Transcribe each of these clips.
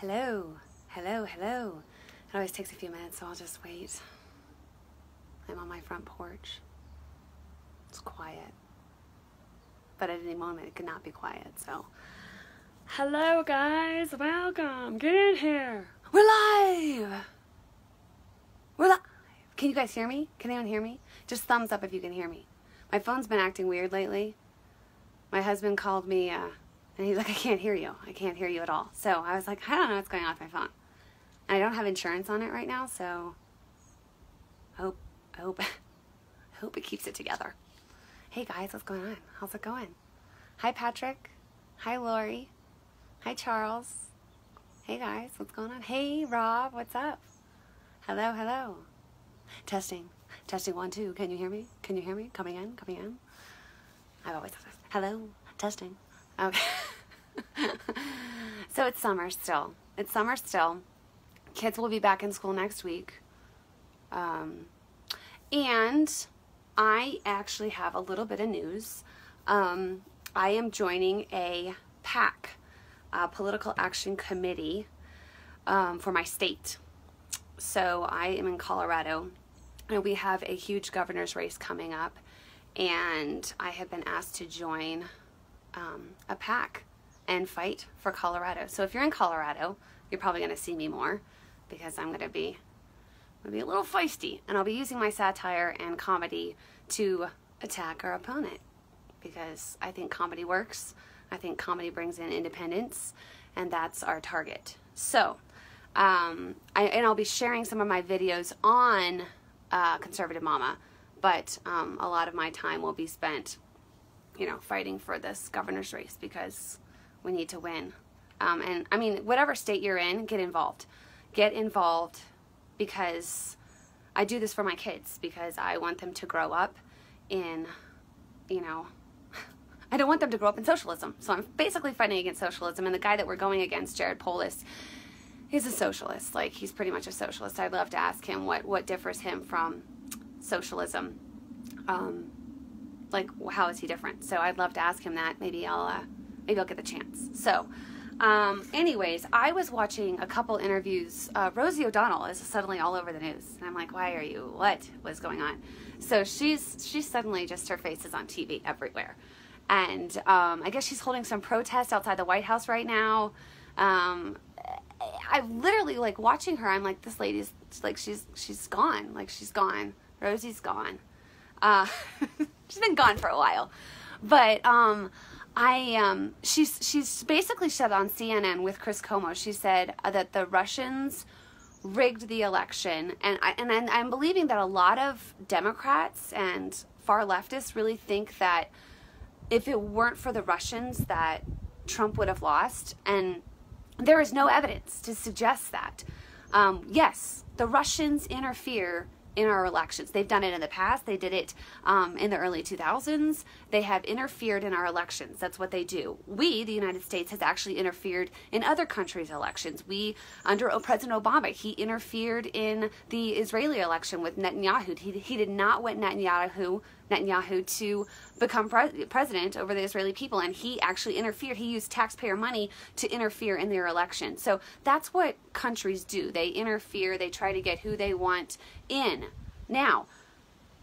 Hello, hello, hello. It always takes a few minutes, so I'll just wait. I'm on my front porch. It's quiet. But at any moment, it could not be quiet, so. Hello, guys. Welcome. Get in here. We're live. We're live. Can you guys hear me? Can anyone hear me? Just thumbs up if you can hear me. My phone's been acting weird lately. My husband called me, and he's like, I can't hear you. I can't hear you at all. So I was like, I don't know what's going on with my phone. And I don't have insurance on it right now, so I hope it keeps it together. Hey guys, what's going on? How's it going? Hi Patrick. Hi Lori. Hi Charles. Hey guys, what's going on? Hey Rob, what's up? Hello, hello. Testing. Testing 1, 2. Can you hear me? Can you hear me? Coming in, coming in. I've always thought this. Hello, testing. Okay. So it's summer still. It's summer still. Kids will be back in school next week. And I actually have a little bit of news. I am joining a PAC, Political Action Committee, for my state. So I am in Colorado, and we have a huge governor's race coming up, and I have been asked to join a PAC and fight for Colorado. So if you're in Colorado, you're probably going to see me more because I'm going to be a little feisty, and I'll be using my satire and comedy to attack our opponent because I think comedy works. I think comedy brings in independence, and that's our target. So, I'll be sharing some of my videos on Conservative Mama, but a lot of my time will be spent, fighting for this governor's race because we need to win. And I mean, whatever state you're in, get involved. Get involved because I do this for my kids because I want them to grow up in, I don't want them to grow up in socialism. So I'm basically fighting against socialism. And the guy that we're going against, Jared Polis, he's a socialist. Like, he's pretty much a socialist. I'd love to ask him what differs him from socialism. Like, how is he different? So I'd love to ask him that. Maybe I'll get the chance. So, anyways, I was watching a couple interviews. Rosie O'Donnell is suddenly all over the news. And I'm like, what was going on? So she's suddenly just, her face is on TV everywhere. And, I guess she's holding some protest outside the White House right now. I'm literally like watching her. I'm like, this lady's like, she's gone. Like, she's gone. Rosie's gone. She's been gone for a while, but, she's basically said on CNN with Chris Como, she said that the Russians rigged the election. And I'm believing that a lot of Democrats and far leftists really think that if it weren't for the Russians that Trump would have lost. And there is no evidence to suggest that. Yes, the Russians interfere in our elections. They've done it in the past. They did it in the early 2000s. They have interfered in our elections. That's what they do. We, the United States, has actually interfered in other countries' elections. Under President Obama, he interfered in the Israeli election with Netanyahu. He did not want Netanyahu to become president over the Israeli people, and he actually interfered. He used taxpayer money to interfere in their election. So that's what countries do. They interfere. They try to get who they want in. Now,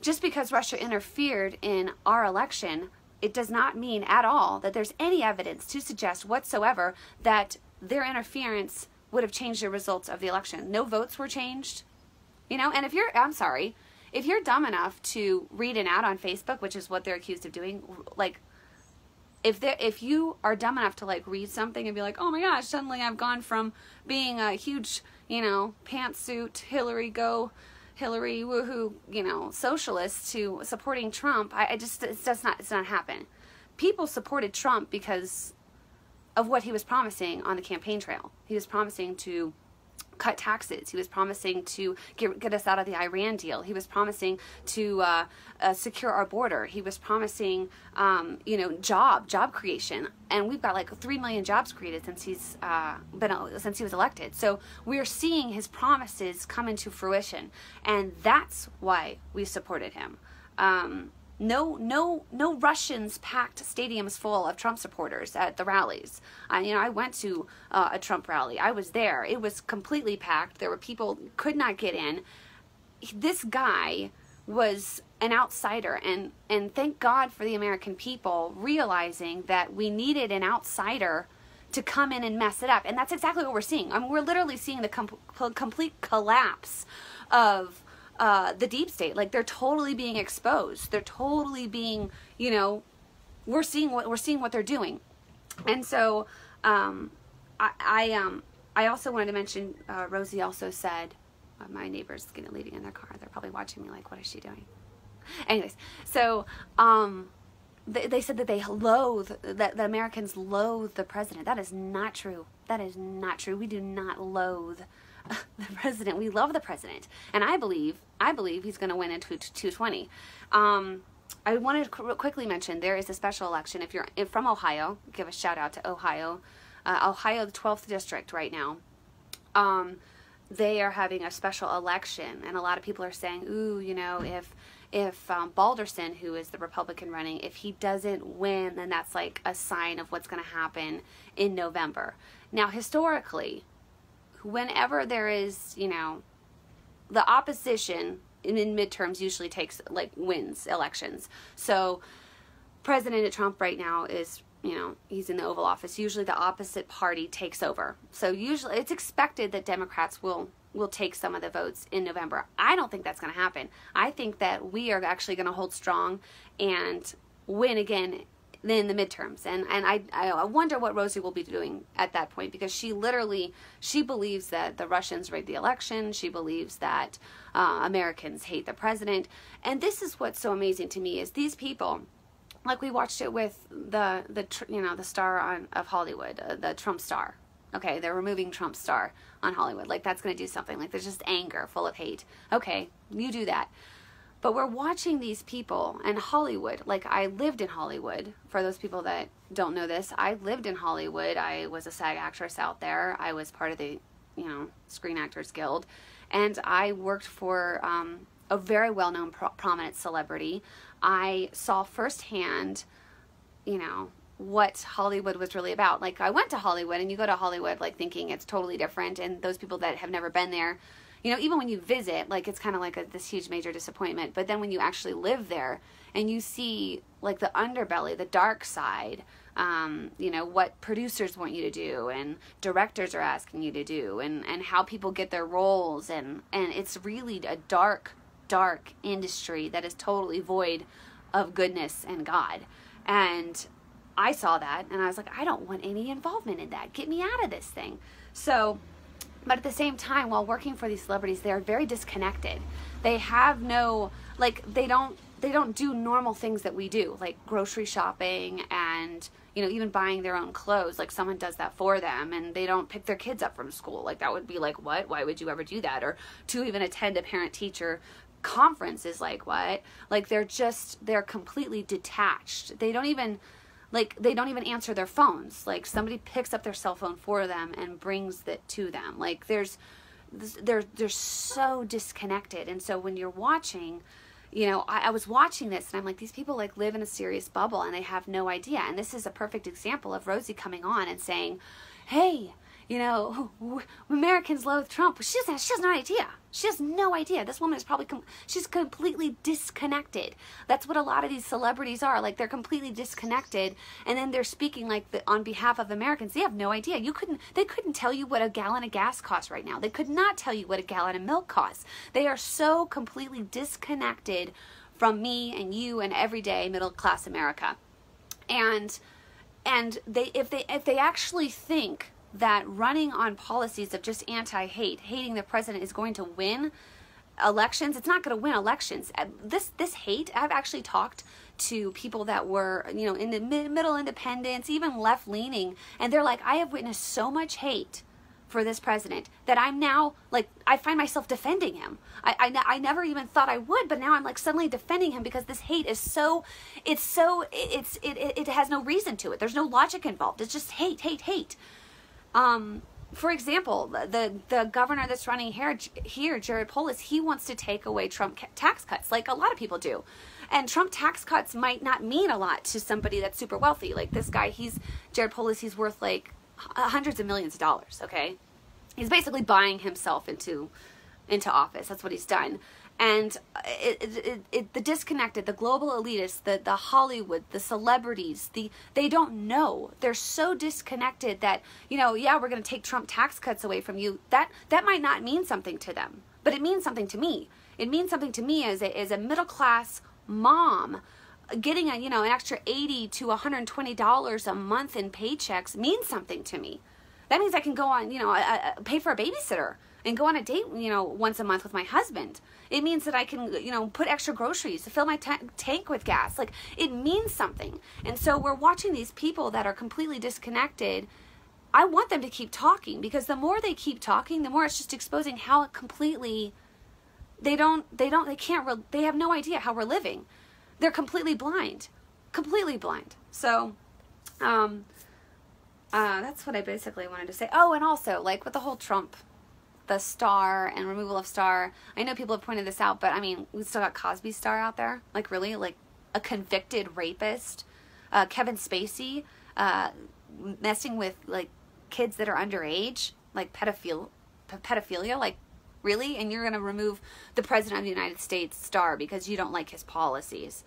just because Russia interfered in our election, it does not mean at all that there's any evidence to suggest whatsoever that their interference would have changed the results of the election. No votes were changed, and if you're dumb enough to read an ad on Facebook, which is what they're accused of doing, like, if you are dumb enough to, like, read something and be like, oh my gosh, suddenly I've gone from being a huge, pantsuit, Hillary, woohoo, socialist to supporting Trump, it's not happen. People supported Trump because of what he was promising on the campaign trail. He was promising to cut taxes. He was promising to get us out of the Iran deal. He was promising to secure our border. He was promising, job creation. And we've got like 3 million jobs created since he was elected. So we're seeing his promises come into fruition, and that's why we supported him. no Russians packed stadiums full of Trump supporters at the rallies. I went to a Trump rally. I was there. It was completely packed. There were people could not get in. This guy was an outsider, and thank God for the American people realizing that we needed an outsider to come in and mess it up. And that's exactly what we're seeing. We're literally seeing the complete collapse of the deep state. Like, they're totally being exposed. They're totally being, we're seeing what they're doing. And so I also wanted to mention, Rosie also said, my neighbor's leaving in their car. They're probably watching me like, what is she doing? Anyways, so they said that that the Americans loathe the president. That is not true. That is not true. We do not loathe the president. We love the president. And I believe he's going to win in 2020. I wanted to quickly mention there is a special election. If you're from Ohio, give a shout out to Ohio. Ohio, the 12th district right now. They are having a special election, and a lot of people are saying, ooh, if Balderson, who is the Republican running, if he doesn't win, then that's like a sign of what's going to happen in November. Now, historically, whenever there is, the opposition in midterms usually wins elections. So President Trump right now is, he's in the Oval Office. Usually the opposite party takes over. So usually it's expected that Democrats will take some of the votes in November. I don't think that's going to happen. I think that we are actually going to hold strong and win again in the midterms. And I wonder what Rosie will be doing at that point, because she believes that the Russians rigged the election. She believes that Americans hate the president. And this is what's so amazing to me is these people, like we watched it with the star of Hollywood, the Trump star. Okay, they're removing Trump's star on Hollywood. Like, that's going to do something. Like, there's just anger, full of hate. Okay, you do that. But we're watching these people in Hollywood. Like, I lived in Hollywood. For those people that don't know this, I lived in Hollywood. I was a SAG actress out there. I was part of the, Screen Actors Guild. And I worked for a very well-known prominent celebrity. I saw firsthand, what Hollywood was really about. Like, I went to Hollywood, and you go to Hollywood like thinking it's totally different, and those people that have never been there, even when you visit, like, it's kind of like this huge major disappointment. But then when you actually live there and you see like the underbelly, the dark side, what producers want you to do and directors are asking you to do, and how people get their roles, and it's really a dark industry that is totally void of goodness and God. And I saw that, and I was like, I don't want any involvement in that. Get me out of this thing. So, but at the same time, while working for these celebrities, they are very disconnected. They have no, they don't do normal things that we do, like grocery shopping and, even buying their own clothes. Like, someone does that for them, and they don't pick their kids up from school. Like, that would be like, what? Why would you ever do that? Or to even attend a parent-teacher conference is like, what? Like, they're completely detached. They don't even answer their phones. Like, somebody picks up their cell phone for them and brings it to them. Like, they're so disconnected. And so when you're watching, I was watching this, and I'm like, these people live in a serious bubble, and they have no idea. And this is a perfect example of Rosie coming on and saying, hey, Americans loathe Trump. She has no idea. She has no idea. This woman is probably, she's completely disconnected. That's what a lot of these celebrities are. Like, they're completely disconnected, and then they're speaking on behalf of Americans. They have no idea. They couldn't tell you what a gallon of gas costs right now. They could not tell you what a gallon of milk costs. They are so completely disconnected from me and you and everyday middle class America. And if they actually think that running on policies of just anti-hate, hating the president is going to win elections, it's not going to win elections. This hate, I've actually talked to people that were, in the middle independents, even left-leaning, and they're like, I have witnessed so much hate for this president that I'm now, I find myself defending him. I never even thought I would, but now I'm suddenly defending him because this hate is it has no reason to it. There's no logic involved. It's just hate. For example, the governor that's running here, Jared Polis, he wants to take away Trump tax cuts, like a lot of people do. And Trump tax cuts might not mean a lot to somebody that's super wealthy. Like this guy, Jared Polis, he's worth like hundreds of millions of dollars, okay? He's basically buying himself into office. That's what he's done. And the disconnected, the global elitists, the Hollywood, the celebrities, they don't know. They're so disconnected that, yeah, we're going to take Trump tax cuts away from you. That might not mean something to them, but it means something to me. It means something to me as a middle class mom. Getting an extra $80 to $120 a month in paychecks means something to me. That means I can go on, pay for a babysitter and go on a date, once a month with my husband. It means that I can, put extra groceries to fill my tank with gas. Like, it means something. And so we're watching these people that are completely disconnected. I want them to keep talking, because the more they keep talking, the more it's just exposing how completely they have no idea how we're living. They're completely blind. So, that's what I basically wanted to say. Oh, and also, like, with the whole Trump, the star and removal of star, I know people have pointed this out, but I mean, we still got Cosby's star out there. Like, really? Like, a convicted rapist, Kevin Spacey, messing with, like, kids that are underage, like pedophilia, like, really? And you're going to remove the President of the United States star because you don't like his policies.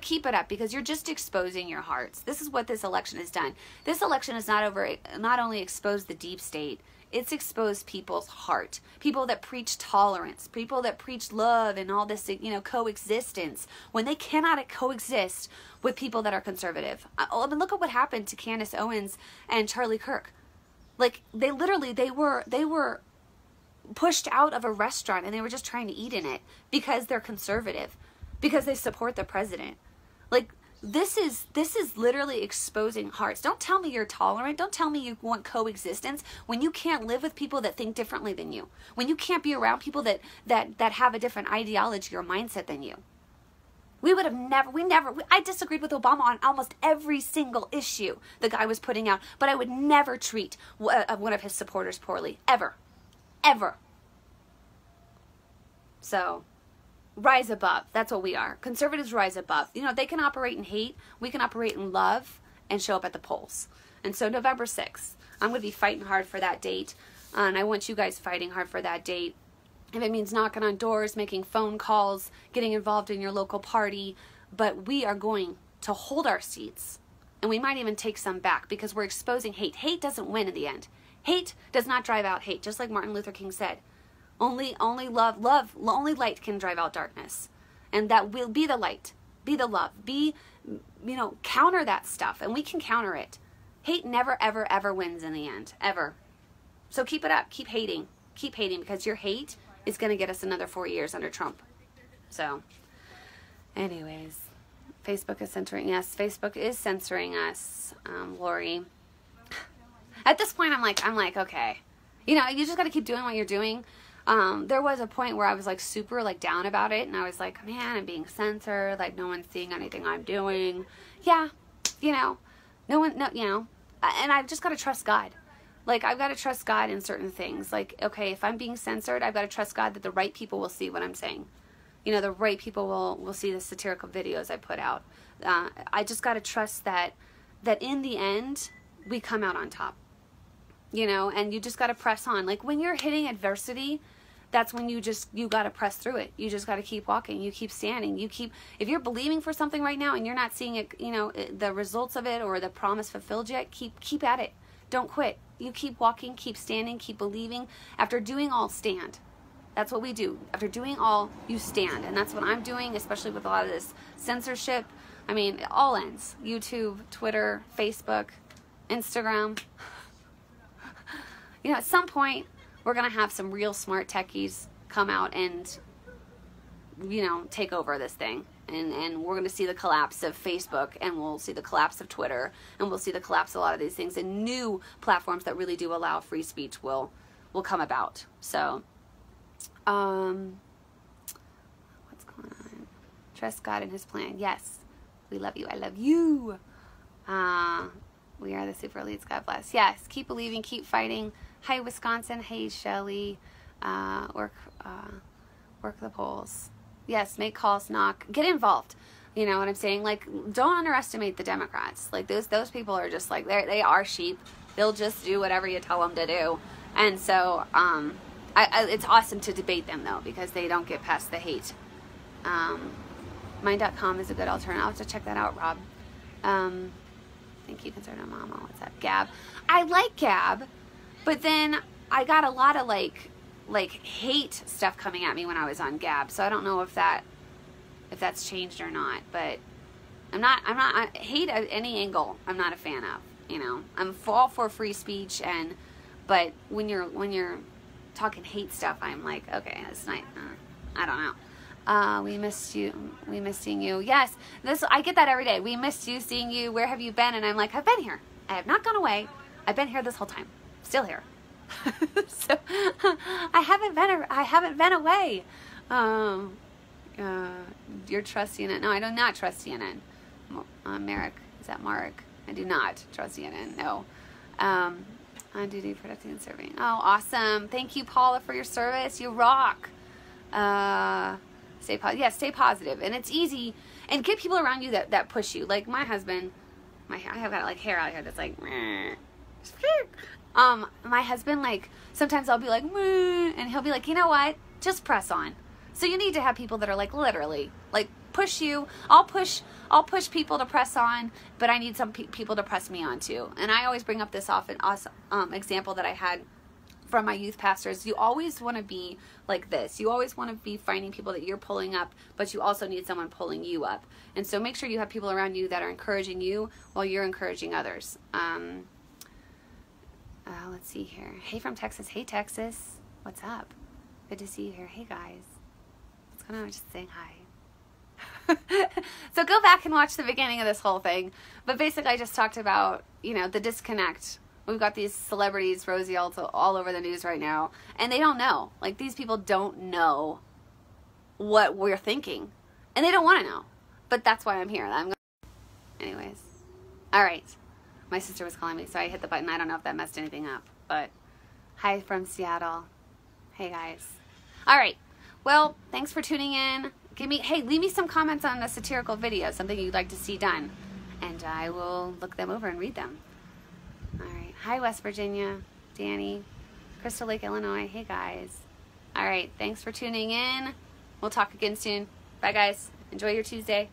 Keep it up, because you're just exposing your hearts. This is what this election has done. This election has not only exposed the deep state, it's exposed people's heart. People that preach tolerance, people that preach love and all this, coexistence, when they cannot coexist with people that are conservative. I mean, look at what happened to Candace Owens and Charlie Kirk. Like, they were pushed out of a restaurant and they were just trying to eat in it because they're conservative, because they support the president. Like, this is literally exposing hearts. Don't tell me you're tolerant. Don't tell me you want coexistence when you can't live with people that think differently than you. When you can't be around people that have a different ideology or mindset than you. I disagreed with Obama on almost every single issue the guy was putting out, but I would never treat one of his supporters poorly. Ever. So, rise above. That's what we are. Conservatives rise above. They can operate in hate. We can operate in love and show up at the polls. And so November 6th, I'm going to be fighting hard for that date. And I want you guys fighting hard for that date. If it means knocking on doors, making phone calls, getting involved in your local party. But we are going to hold our seats. And we might even take some back, because we're exposing hate. Hate doesn't win in the end. Hate does not drive out hate, just like Martin Luther King said. Only light can drive out darkness. And that will be the light. Be the love. Counter that stuff. And we can counter it. Hate never, ever, ever wins in the end. Ever. So keep it up. Keep hating. Keep hating, because your hate is going to get us another 4 years under Trump. So, anyways. Facebook is censoring. Yes, Facebook is censoring us, Lori. At this point, I'm like, okay. You just got to keep doing what you're doing. There was a point where I was like super like down about it, and I was like, man, I'm being censored, like no one's seeing anything I'm doing. Yeah, and I've just got to trust God. Like, I've got to trust God in certain things. Like, okay, if I'm being censored, I've got to trust God that the right people will see what I'm saying. The right people will see the satirical videos I put out. I just got to trust that in the end, we come out on top. And you just got to press on. Like, when you're hitting adversity, that's when you got to press through it. You just got to keep walking. You keep standing. If you're believing for something right now and you're not seeing it, the results of it or the promise fulfilled yet, keep at it. Don't quit. You keep walking, keep standing, keep believing. After doing all, stand. That's what we do. After doing all, you stand. And that's what I'm doing, especially with a lot of this censorship. I mean, it all ends. YouTube, Twitter, Facebook, Instagram. At some point, we're going to have some real smart techies come out and, take over this thing. And we're going to see the collapse of Facebook, and we'll see the collapse of Twitter, and we'll see the collapse of a lot of these things. And new platforms that really do allow free speech will come about. So, what's going on? Trust God and His plan. Yes. We love you. I love you. We are the super elites. God bless. Yes. Keep believing. Keep fighting. Hi, Wisconsin. Hey, Shelly. Work the polls. Yes. Make calls. Knock. Get involved. You know what I'm saying? Like, don't underestimate the Democrats. Like, those people are just like, they are sheep. They'll just do whatever you tell them to do. And so, it's awesome to debate them, though, because they don't get past the hate. Mind.com is a good alternative. I'll have to check that out, Rob. Thank you, Concerned Mama. What's up? Gab. I like Gab, but then I got a lot of, like hate stuff coming at me when I was on Gab. So I don't know if that's changed or not, but I hate at any angle. I'm not a fan of, you know. I'm all for free speech, but when you're talking hate stuff, I'm like, okay, that's not, I don't know. We missed you. We missed seeing you. Yes, I get that every day. We missed you, seeing you. Where have you been? And I'm like, I've been here. I have not gone away. I've been here this whole time. Still here. So I haven't been away. You're trusting it. No, I do not trust CNN. Merrick, is that Mark? I do not trust CNN. No. On duty, protecting and serving. Oh, awesome! Thank you, Paula, for your service. You rock. Stay positive. Yeah, stay positive, and it's easy. And get people around you that push you. Like my husband. I have got like hair out here that's like. My husband, like, sometimes I'll be like, and he'll be like, you know what? Just press on. So you need to have people that are like literally like push you. I'll push people to press on, but I need some people to press me on too. And I always bring up this often example that I had from my youth pastors. You always want to be like this. You always want to be finding people that you're pulling up, but you also need someone pulling you up. And so make sure you have people around you that are encouraging you while you're encouraging others. Let's see here. Hey from Texas. Hey Texas. What's up? Good to see you here. Hey guys. What's going on? Just saying hi. So go back and watch the beginning of this whole thing. But basically I just talked about, you know, the disconnect. We've got these celebrities, Rosie, all over the news right now. And they don't know. Like, these people don't know what we're thinking. And they don't want to know. But that's why I'm here. Anyways. All right. My sister was calling me, so I hit the button. I don't know if that messed anything up. But hi from Seattle. Hey, guys. All right. Well, thanks for tuning in. Leave me some comments on a satirical video, something you'd like to see done. And I will look them over and read them. All right. Hi, West Virginia. Danny. Crystal Lake, Illinois. Hey, guys. All right. Thanks for tuning in. We'll talk again soon. Bye, guys. Enjoy your Tuesday.